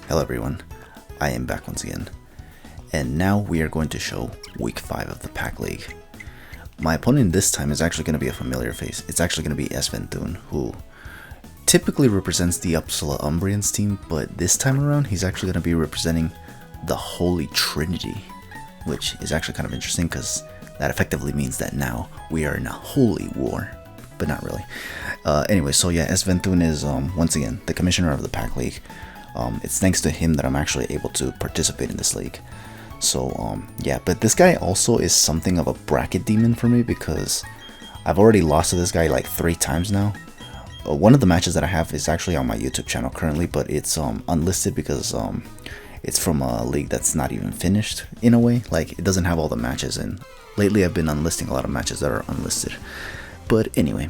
Hello everyone, I am back once again, and now we are going to show week 5 of the PAC League. My opponent this time is actually going to be a familiar face. It's actually going to be Sylveons, who typically represents the Uppsala Umbrians team, but this time around he's actually going to be representing the Holy Trinity, which is actually kind of interesting because that effectively means that now we are in a holy war, but not really. Anyway, so yeah, Sylveons is once again the commissioner of the PAC League. It's thanks to him that I'm actually able to participate in this league. So yeah, but this guy also is something of a bracket demon for me because I've already lost to this guy like 3 times now. One of the matches that I have is actually on my YouTube channel currently, but it's unlisted because it's from a league that's not even finished in a way. Like, it doesn't have all the matches, and lately I've been unlisting a lot of matches that are unlisted. But anyway,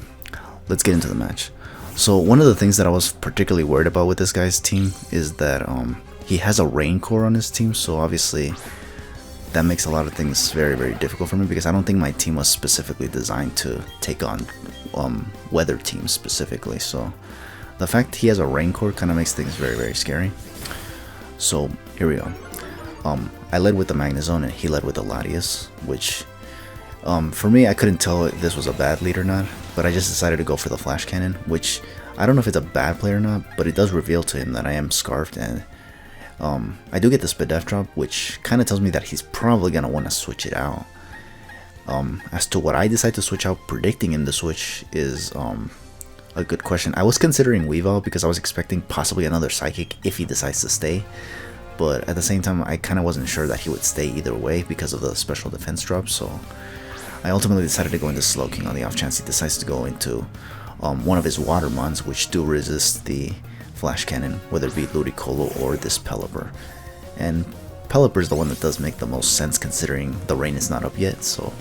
let's get into the match. So one of the things that I was particularly worried about with this guy's team is that he has a rain core on his team, so obviously that makes a lot of things very, very difficult for me because I don't think my team was specifically designed to take on weather teams specifically. So the fact he has a rain core kind of makes things very, very scary. So here we go. I led with the Magnezone and he led with the Latias, which for me, I couldn't tell if this was a bad lead or not, but I just decided to go for the Flash Cannon, which I don't know if it's a bad play or not, but it does reveal to him that I am Scarfed, and I do get the Spidef drop, which kind of tells me that he's probably going to want to switch it out. As to what I decide to switch out, predicting him to switch is a good question. I was considering Weavile because I was expecting possibly another Psychic if he decides to stay, but at the same time, I kind of wasn't sure that he would stay either way because of the special defense drop, so I ultimately decided to go into Slowking on the off chance he decides to go into one of his water mons, which do resist the Flash Cannon, whether it be Ludicolo or this Pelipper. And Pelipper is the one that does make the most sense considering the rain is not up yet, so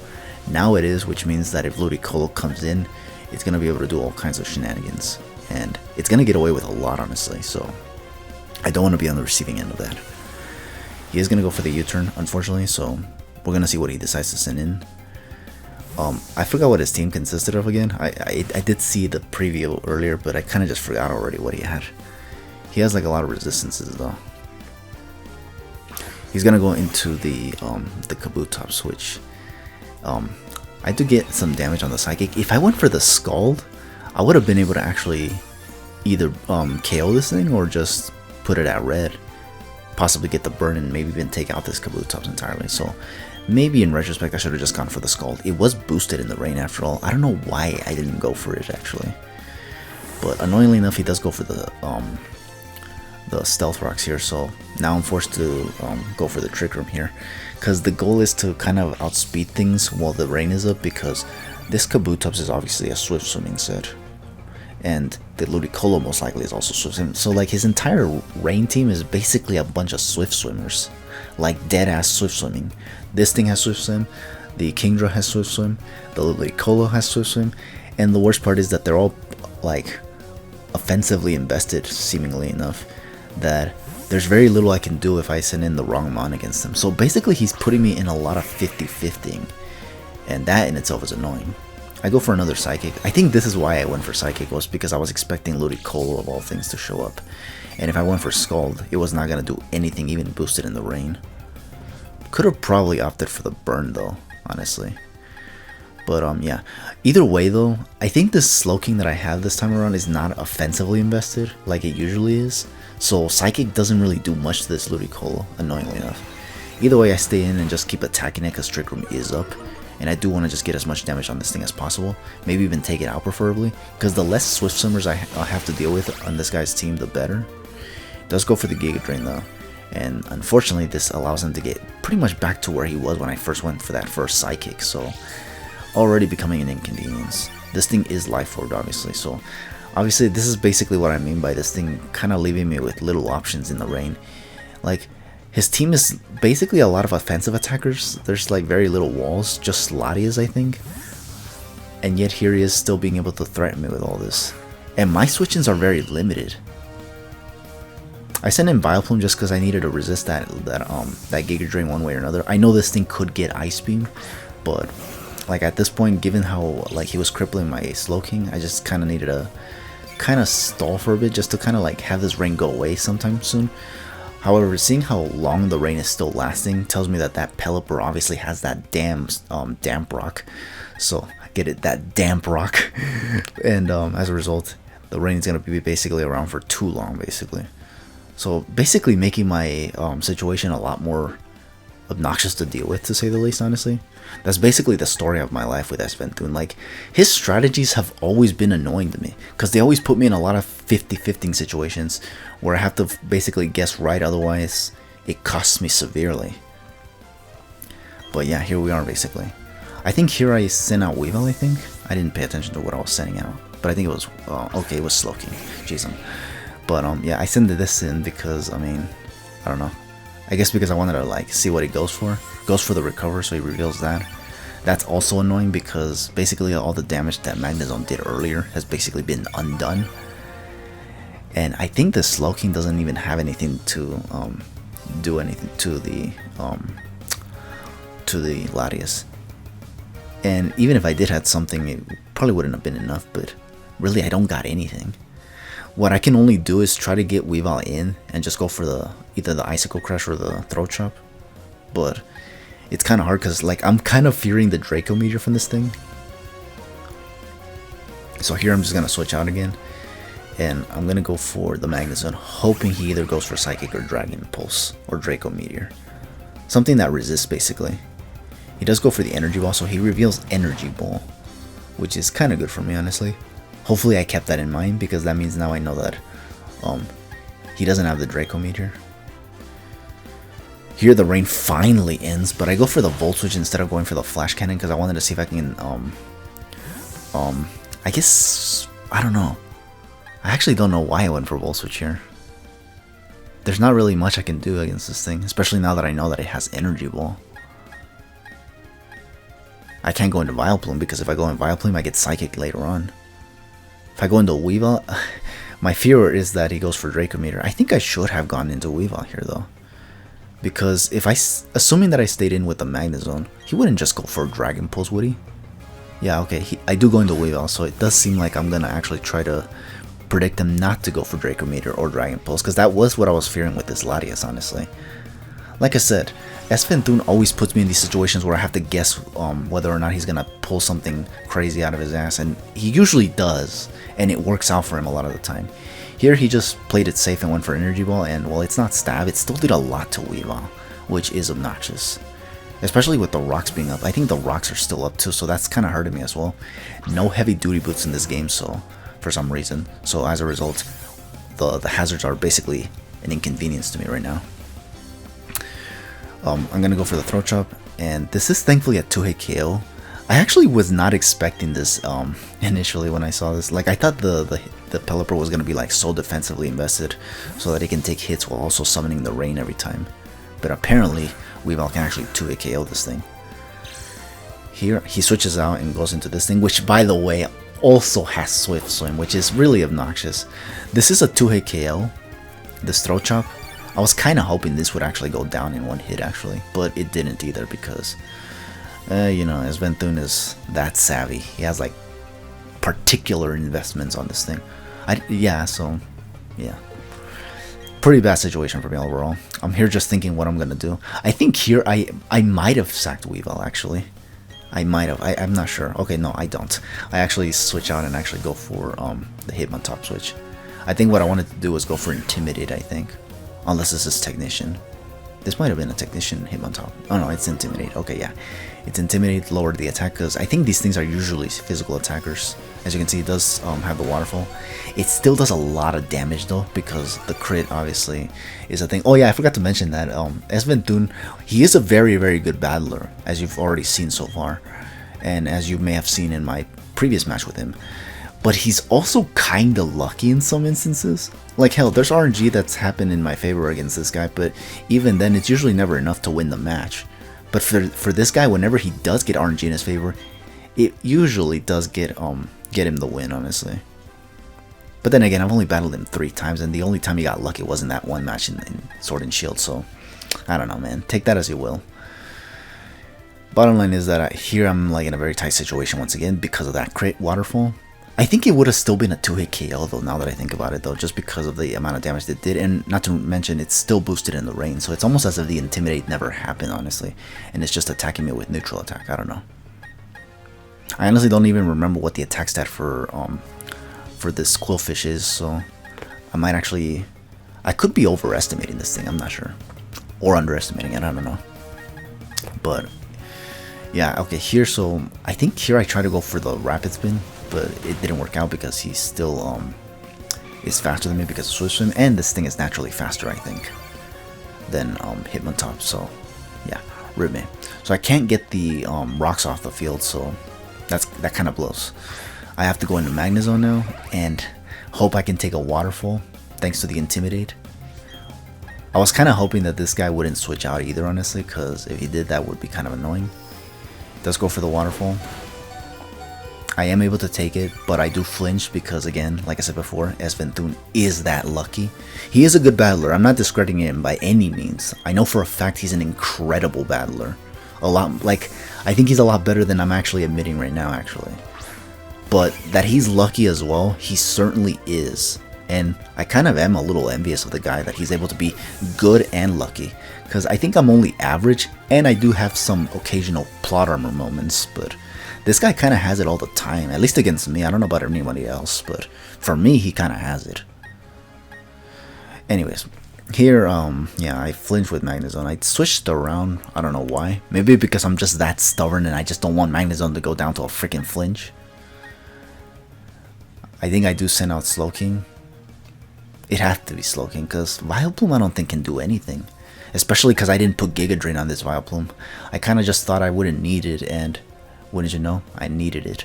now it is, which means that if Ludicolo comes in, it's going to be able to do all kinds of shenanigans, and it's going to get away with a lot, honestly, so I don't want to be on the receiving end of that. He is going to go for the U-turn, unfortunately, so we're going to see what he decides to send in. I forgot what his team consisted of again. I did see the preview earlier, but I kind of just forgot already what he had. He has like a lot of resistances though. He's gonna go into the Kabutops, which I do get some damage on the Psychic. If I went for the Scald, I would have been able to actually either KO this thing or just put it at red, possibly get the burn and maybe even take out this Kabutops entirely. So maybe in retrospect I should have just gone for the Scald. It was boosted in the rain after all. I don't know why I didn't go for it actually, but annoyingly enough he does go for the Stealth Rocks here, so now I'm forced to go for the Trick Room here because the goal is to kind of outspeed things while the rain is up, because this Kabutops is obviously a swift swimming set and the Ludicolo most likely is also swift swimming, so like his entire rain team is basically a bunch of swift swimmers, like dead ass swift swimming. This thing has swift swim, the Kingdra has swift swim, the Ludicolo has swift swim, and the worst part is that they're all like offensively invested, seemingly enough, that there's very little I can do if I send in the wrong mon against them. So basically he's putting me in a lot of 50-50ing, and that in itself is annoying. I go for another Psychic. I think this is why I went for Psychic, was because I was expecting Ludicolo of all things to show up, and if I went for Scald, it was not going to do anything even boosted in the rain. Could have probably opted for the burn though, honestly. But yeah, either way though, I think this Slowking that I have this time around is not offensively invested like it usually is, so Psychic doesn't really do much to this Ludicolo, annoyingly enough. Either way, I stay in and just keep attacking it because Trick Room is up, and I do want to just get as much damage on this thing as possible, maybe even take it out preferably, because the less Swift Swimmers I'll have to deal with on this guy's team, the better. Does go for the Giga Drain though, and unfortunately this allows him to get pretty much back to where he was when I first went for that first Psychic, so already becoming an inconvenience. This thing is Life Orb obviously, so obviously this is basically what I mean by this thing kind of leaving me with little options in the rain. Like, his team is basically a lot of offensive attackers. There's like very little walls, just Latias I think, and yet here he is still being able to threaten me with all this, and my switch-ins are very limited. I sent in Vileplume just because I needed to resist that Giga Drain one way or another. I know this thing could get Ice Beam, but like at this point, given how like he was crippling my Slowking, I just kind of needed to kind of stall for a bit just to kind of like have this rain go away sometime soon. However, seeing how long the rain is still lasting tells me that that Pelipper obviously has that damp rock. So get it, that damp rock. And as a result, the rain is going to be basically around for too long, basically. So basically making my situation a lot more obnoxious to deal with, to say the least, honestly. That's basically the story of my life with Esventhun. Like, his strategies have always been annoying to me, because they always put me in a lot of 50-50 situations where I have to basically guess right, otherwise it costs me severely. But yeah, here we are, basically. I think here I sent out Weavile, I think. I didn't pay attention to what I was sending out, but I think it was, okay, it was Slowking. Jeez. But yeah, I sent this in because, I mean, I don't know. I guess because I wanted to like see what he goes for. Goes for the recover, so he reveals that. That's also annoying because basically all the damage that Magnezone did earlier has basically been undone. And I think the Slowking doesn't even have anything to do anything to the Latias. And even if I did have something, it probably wouldn't have been enough, but really I don't got anything. What I can only do is try to get Weavile in and just go for either the Icicle Crush or the Throat Chop. But it's kind of hard because like I'm kind of fearing the Draco Meteor from this thing. So here I'm just going to switch out again. And I'm going to go for the Magnezone, hoping he either goes for Psychic or Dragon Pulse or Draco Meteor. Something that resists, basically. He does go for the Energy Ball, so he reveals Energy Ball, which is kind of good for me, honestly. Hopefully I kept that in mind, because that means now I know that he doesn't have the Draco Meteor. Here the rain finally ends, but I go for the Volt Switch instead of going for the Flash Cannon because I wanted to see if I can, I guess, I don't know. I actually don't know why I went for Volt Switch here. There's not really much I can do against this thing, especially now that I know that it has Energy Ball. I can't go into Vileplume because if I go in Vileplume, I get Psychic later on. If I go into Weavile, my fear is that he goes for Draco Meteor. I think I should have gone into Weavile here though. Because if assuming that I stayed in with the Magnezone, he wouldn't just go for Dragon Pulse, would he? Yeah, okay, I do go into Weavile, so it does seem like I'm gonna actually try to predict him not to go for Draco Meteor or Dragon Pulse, because that was what I was fearing with this Latias, honestly. Like I said, Esventhun always puts me in these situations where I have to guess whether or not he's gonna pull something crazy out of his ass, and he usually does, and it works out for him a lot of the time. Here he just played it safe and went for Energy Ball, and while it's not stab, it still did a lot to Weavile, which is obnoxious. Especially with the rocks being up. I think the rocks are still up too, so that's kind of hurting me as well. No heavy duty boots in this game, so for some reason. So as a result, the hazards are basically an inconvenience to me right now. I'm gonna go for the Throat Chop, and this is thankfully a 2-hit KO. I actually was not expecting this initially when I saw this. Like, I thought the Pelipper was gonna be like so defensively invested so that he can take hits while also summoning the rain every time. But apparently, Weavile can actually 2-hit KO this thing. Here, he switches out and goes into this thing, which by the way also has Swift Swim, which is really obnoxious. This is a 2-hit KO, this Throat Chop. I was kind of hoping this would actually go down in one hit actually, but it didn't either because, you know, Esventhun is that savvy. He has like particular investments on this thing. Yeah, pretty bad situation for me overall. I'm here just thinking what I'm gonna do. I think here I might have sacked Weavile actually. I might have. I'm not sure. Okay, no, I don't. I actually switch out and actually go for the Hitmontop switch. I think what I wanted to do was go for Intimidate, I think. Unless this is Technician. This might have been a Technician Hitmontop. Oh no, it's Intimidate. Okay, yeah. It's Intimidate, lower the attack, because I think these things are usually physical attackers. As you can see, it does have the Waterfall. It still does a lot of damage though, because the crit obviously is a thing. Oh yeah, I forgot to mention that Esventhun, he is a very, very good battler, as you've already seen so far. And as you may have seen in my previous match with him. But he's also kinda lucky in some instances. Like hell, there's RNG that's happened in my favor against this guy, but even then it's usually never enough to win the match. But for this guy, whenever he does get RNG in his favor, it usually does get him the win, honestly. But then again, I've only battled him 3 times, and the only time he got lucky was in that one match in Sword and Shield, so I don't know, man. Take that as you will. Bottom line is that here I'm like in a very tight situation once again because of that crit Waterfall. I think it would have still been a 2-hit KO though, now that I think about it though, just because of the amount of damage it did, and not to mention it's still boosted in the range, so it's almost as if the Intimidate never happened, honestly, and it's just attacking me with neutral attack. I don't know. I honestly don't even remember what the attack stat for this Quillfish is, so I might actually, I could be overestimating this thing, I'm not sure, or underestimating it, I don't know. But yeah, okay, here, so I think here I try to go for the rapid spin, but it didn't work out because he still is faster than me because of Swift Swim, and this thing is naturally faster, I think, than Hitmontop, so yeah, rip me. So I can't get the rocks off the field, so that kind of blows. I have to go into Magnezone now, and hope I can take a Waterfall, thanks to the Intimidate. I was kind of hoping that this guy wouldn't switch out either, honestly, because if he did, that would be kind of annoying. Does go for the Waterfall. I am able to take it, but I do flinch because, again, like I said before, Sylveon is that lucky. He is a good battler. I'm not discrediting him by any means. I know for a fact he's an incredible battler. I think he's a lot better than I'm actually admitting right now, actually. But that he's lucky as well, he certainly is. And I kind of am a little envious of the guy that he's able to be good and lucky. Because I think I'm only average, and I do have some occasional plot armor moments, but this guy kind of has it all the time, at least against me. I don't know about anybody else, but for me, he kind of has it. Anyways, here, yeah, I flinched with Magnezone. I switched around, I don't know why. Maybe because I'm just that stubborn and I just don't want Magnezone to go down to a freaking flinch. I think I do send out Slowking. It has to be Slowking, because Vileplume I don't think can do anything. Especially because I didn't put Giga Drain on this Vileplume. I kind of just thought I wouldn't need it, and wouldn't you know, I needed it.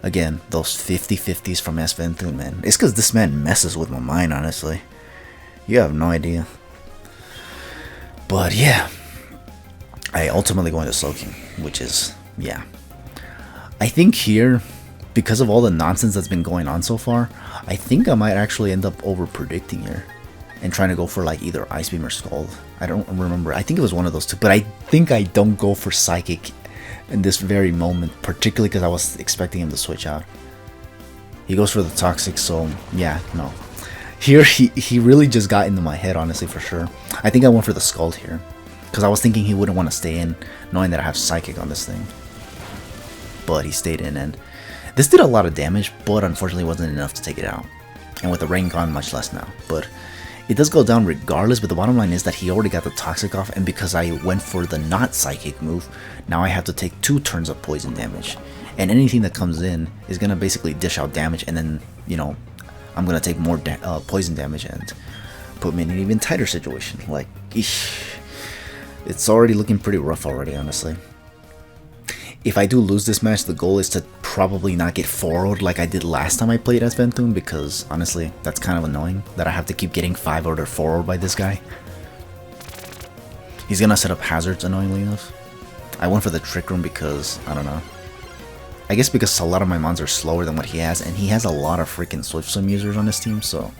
Again, those 50-50s from Sylveon, man. It's because this man messes with my mind, honestly. You have no idea. But yeah, I ultimately go into Slowking, which is, yeah. I think here, because of all the nonsense that's been going on so far, I think I might actually end up over-predicting here. And trying to go for like either Ice Beam or Scald. I don't remember. I think it was one of those two. But I think I don't go for Psychic in this very moment. Particularly because I was expecting him to switch out. He goes for the Toxic, so yeah, no. Here, he really just got into my head, honestly, for sure. I think I went for the Scald here. Because I was thinking he wouldn't want to stay in, knowing that I have Psychic on this thing. But he stayed in, and this did a lot of damage, but unfortunately wasn't enough to take it out. And with the rain gone, much less now. But it does go down regardless, but the bottom line is that he already got the Toxic off, and because I went for the not Psychic move, now I have to take 2 turns of poison damage. And anything that comes in is going to basically dish out damage, and then, you know, I'm going to take more poison damage and put me in an even tighter situation. Like, eesh. It's already looking pretty rough already, honestly. If I do lose this match, the goal is to probably not get 4-0'd like I did last time I played as Sylveon, because honestly, that's kind of annoying that I have to keep getting 5-0'd or 4-0'd by this guy. He's gonna set up hazards, annoyingly enough. I went for the Trick Room because, I don't know. I guess because a lot of my mons are slower than what he has, and he has a lot of freaking Swift Swim users on his team, so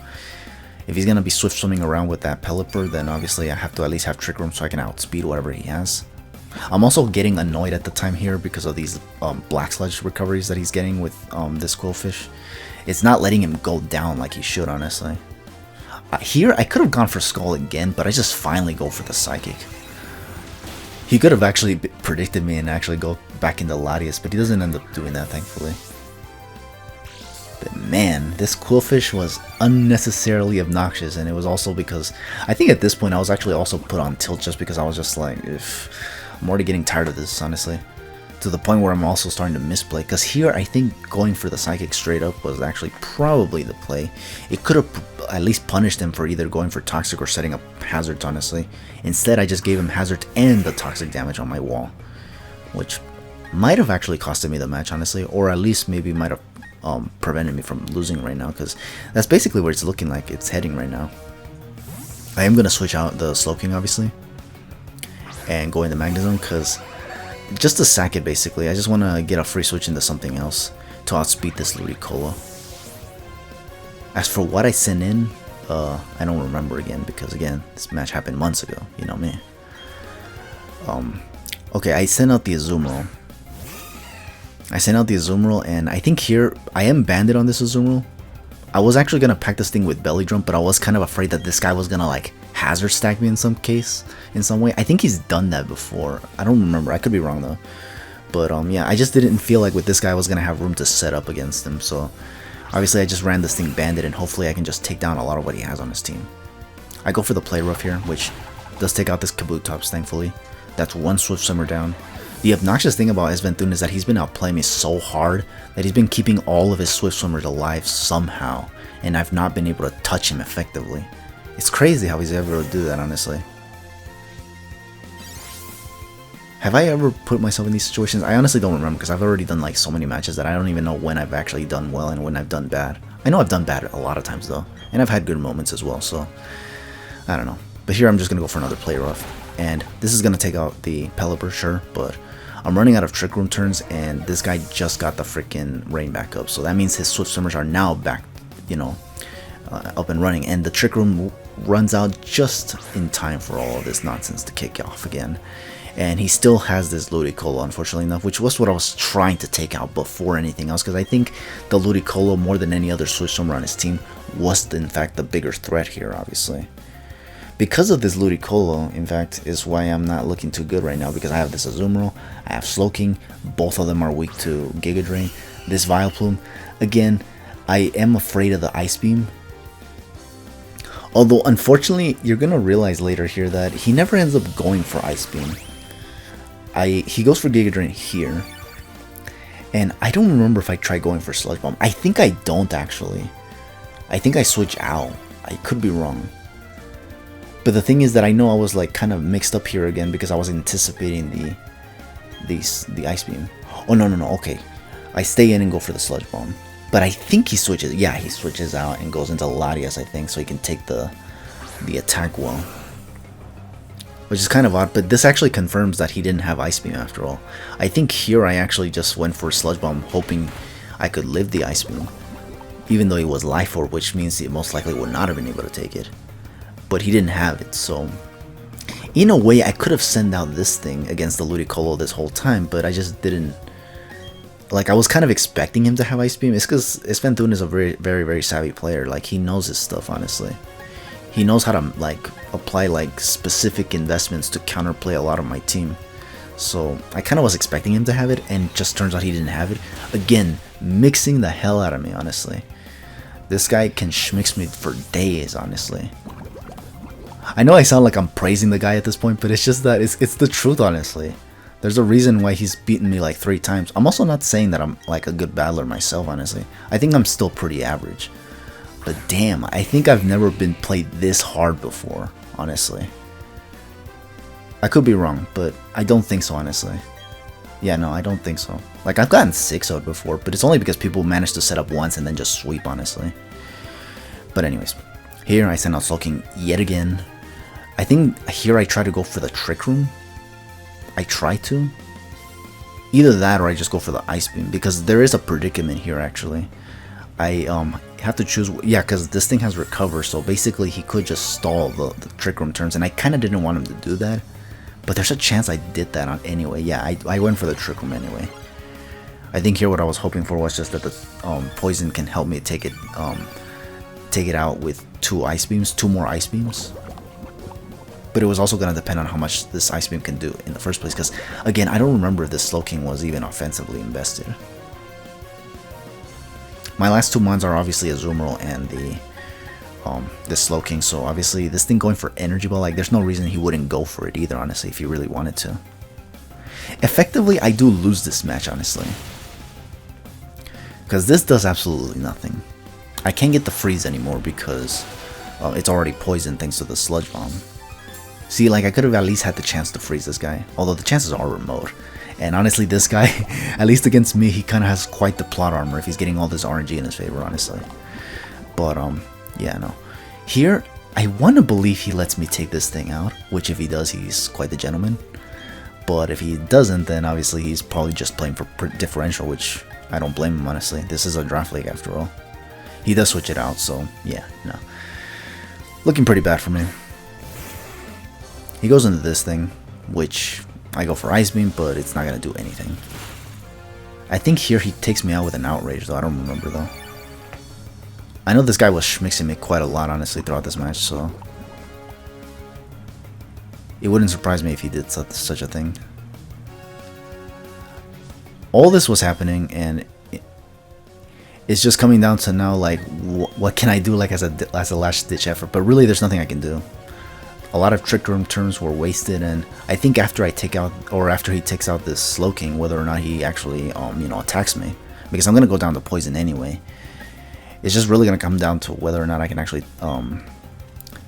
if he's gonna be Swift Swimming around with that Pelipper, then obviously I have to at least have Trick Room so I can outspeed whatever he has. I'm also getting annoyed at the time here because of these Black Sludge recoveries that he's getting with this Quillfish. It's not letting him go down like he should, honestly. Here, I could have gone for Skull again, but I just finally go for the Psychic. He could have actually predicted me and actually go back into Latias, but he doesn't end up doing that, thankfully. But man, this Quillfish was unnecessarily obnoxious, and it was also because, I think at this point I was actually also put on tilt just because I was just like, I'm already getting tired of this, honestly. To the point where I'm also starting to misplay, because here I think going for the Psychic straight up was actually probably the play. It could have at least punished him for either going for Toxic or setting up hazards, honestly. Instead, I just gave him hazards and the Toxic damage on my wall, which might have actually costed me the match, honestly, or at least maybe might have prevented me from losing right now, because that's basically where it's looking like it's heading right now. I am going to switch out the Slowking, obviously, and go into Magnezone, because just to sack it, basically. I just want to get a free switch into something else to outspeed this Ludicolo. As for what I sent in, I don't remember again, because again, this match happened months ago, you know me. Okay, I sent out the Azumarill. I sent out the Azumarill, and I think here I am banded on this Azumarill. I was actually gonna pack this thing with Belly Drum, but I was kind of afraid that this guy was gonna like hazard stack me in some way. I think he's done that before. I don't remember. I could be wrong though. But yeah, I just didn't feel like with this guy I was gonna have room to set up against him. So obviously I just ran this thing banded, and hopefully I can just take down a lot of what he has on his team. I go for the Play Rough here, which does take out this Kabutops, thankfully. That's one Swift Swimmer down. The obnoxious thing about Sylveon is that he's been outplaying me so hard that he's been keeping all of his Swift Swimmers alive somehow, and I've not been able to touch him effectively. It's crazy how he's able to do that, honestly. Have I ever put myself in these situations? I honestly don't remember, because I've already done like so many matches that I don't even know when I've actually done well and when I've done bad. I know I've done bad a lot of times though, and I've had good moments as well, so I don't know. But here I'm just going to go for another Play Rough, and this is going to take out the Pelipper, sure, but I'm running out of Trick Room turns, and this guy just got the freaking rain back up, so that means his Swift Swimmers are now back, you know, up and running, and the Trick Room runs out just in time for all of this nonsense to kick off again. And he still has this Ludicolo, unfortunately enough, which was what I was trying to take out before anything else, because I think the Ludicolo, more than any other Swift Swimmer on his team, was in fact the bigger threat here, obviously. Because of this Ludicolo, in fact, is why I'm not looking too good right now, because I have this Azumarill, I have Slowking, both of them are weak to Giga Drain. This Vileplume, again, I am afraid of the Ice Beam. Although, unfortunately, you're going to realize later here that he never ends up going for Ice Beam. He goes for Giga Drain here, and I don't remember if I tried going for Sludge Bomb. I think I don't, actually. I think I switch out. I could be wrong. But the thing is that I know I was like kind of mixed up here again because I was anticipating the Ice Beam. Oh, no, okay. I stay in and go for the Sludge Bomb. But I think he switches. Yeah, he switches out and goes into Latias, I think, so he can take the attack well. Which is kind of odd, but this actually confirms that he didn't have Ice Beam after all. I think here I actually just went for Sludge Bomb, hoping I could live the Ice Beam. Even though he was Life Orb, which means he most likely would not have been able to take it. But he didn't have it, so in a way I could have sent out this thing against the Ludicolo this whole time, but I just didn't. Like, I was kind of expecting him to have Ice Beam. It's because Sylveon is a very savvy player. Like, he knows his stuff, honestly. He knows how to like apply like specific investments to counterplay a lot of my team. So I kind of was expecting him to have it, and just turns out he didn't have it. Again, mixing the hell out of me, honestly. This guy can schmix me for days, honestly. I know I sound like I'm praising the guy at this point, but it's just that it's the truth, honestly. There's a reason why he's beaten me like 3 times. I'm also not saying that I'm like a good battler myself, honestly. I think I'm still pretty average. But damn, I think I've never been played this hard before, honestly. I could be wrong, but I don't think so, honestly. Yeah, no, I don't think so. Like, I've gotten 6-0'd before, but it's only because people managed to set up once and then just sweep, honestly. But anyways, here I send out Slowking yet again. I think here I try to go for the Trick Room. I try to. Either that or I just go for the Ice Beam, because there is a predicament here, actually. I have to choose, yeah, because this thing has Recover, so basically he could just stall the Trick Room turns, and I kind of didn't want him to do that, but there's a chance I did that on anyway. Yeah, I went for the Trick Room anyway. I think here what I was hoping for was just that the Poison can help me take it out with 2 more Ice Beams. But it was also going to depend on how much this Ice Beam can do in the first place, because again, I don't remember if this Slowking was even offensively invested. My last 2 mons are obviously Azumarill and the Slowking, so obviously this thing going for Energy Ball, like, there's no reason he wouldn't go for it either, honestly, if he really wanted to. Effectively, I do lose this match, honestly, because this does absolutely nothing. I can't get the freeze anymore because it's already poisoned thanks to the Sludge Bomb. See, like, I could have at least had the chance to freeze this guy, although the chances are remote. And honestly, this guy, at least against me, he kind of has quite the plot armor if he's getting all this RNG in his favor, honestly. But, yeah, no. Here, I want to believe he lets me take this thing out, which if he does, he's quite the gentleman. But if he doesn't, then obviously he's probably just playing for differential, which I don't blame him, honestly. This is a draft league after all. He does switch it out, so yeah, no. Looking pretty bad for me. He goes into this thing, which I go for Ice Beam, but it's not going to do anything. I think here he takes me out with an outrage, though. I don't remember, though. I know this guy was mixing me quite a lot, honestly, throughout this match, so... It wouldn't surprise me if he did such a thing. All this was happening, and it's just coming down to now, like, what can I do, like, as a last-ditch effort? But really, there's nothing I can do. A lot of trick room turns were wasted, and I think after I take out, or after he takes out this Slow King, whether or not he actually, you know, attacks me, because I'm gonna go down to poison anyway. It's just really gonna come down to whether or not I can actually,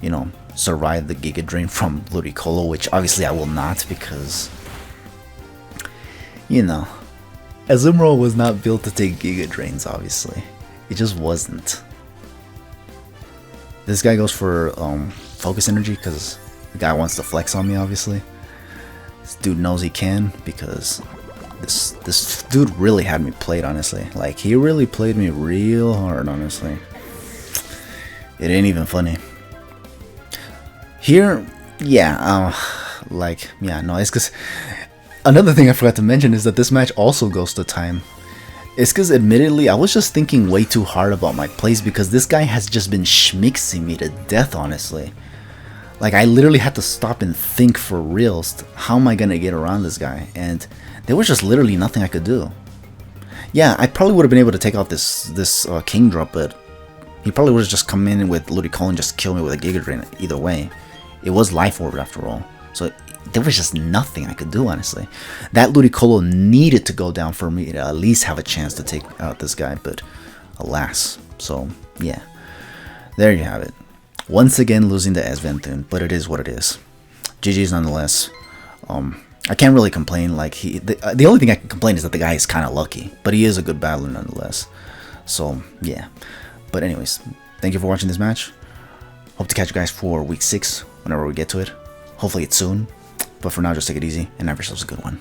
you know, survive the Giga Drain from Ludicolo, which obviously I will not, because, you know, Azumarill was not built to take Giga Drains, obviously. It just wasn't. This guy goes for Focus Energy because the guy wants to flex on me, obviously. This dude knows he can, because this dude really had me played, honestly. Like, he really played me real hard, honestly. It ain't even funny. Here, yeah, like, yeah, no, it's because... Another thing I forgot to mention is that this match also goes to time. It's because, admittedly, I was just thinking way too hard about my plays, because this guy has just been schmixing me to death, honestly. Like, I literally had to stop and think for reals. How am I going to get around this guy? And there was just literally nothing I could do. Yeah, I probably would have been able to take out this King drop, but he probably would have just come in with Ludicolo and just kill me with a Giga Drain either way. It was Life Orb after all. So there was just nothing I could do, honestly. That Ludicolo needed to go down for me to at least have a chance to take out this guy, but alas. So, yeah. There you have it. Once again, losing to Sylveons, but it is what it is. GG's nonetheless. I can't really complain. Like, the only thing I can complain is that the guy is kind of lucky, but he is a good battler nonetheless. So, yeah. But anyways, thank you for watching this match. Hope to catch you guys for week 6 whenever we get to it. Hopefully it's soon. But for now, just take it easy and have yourselves a good one.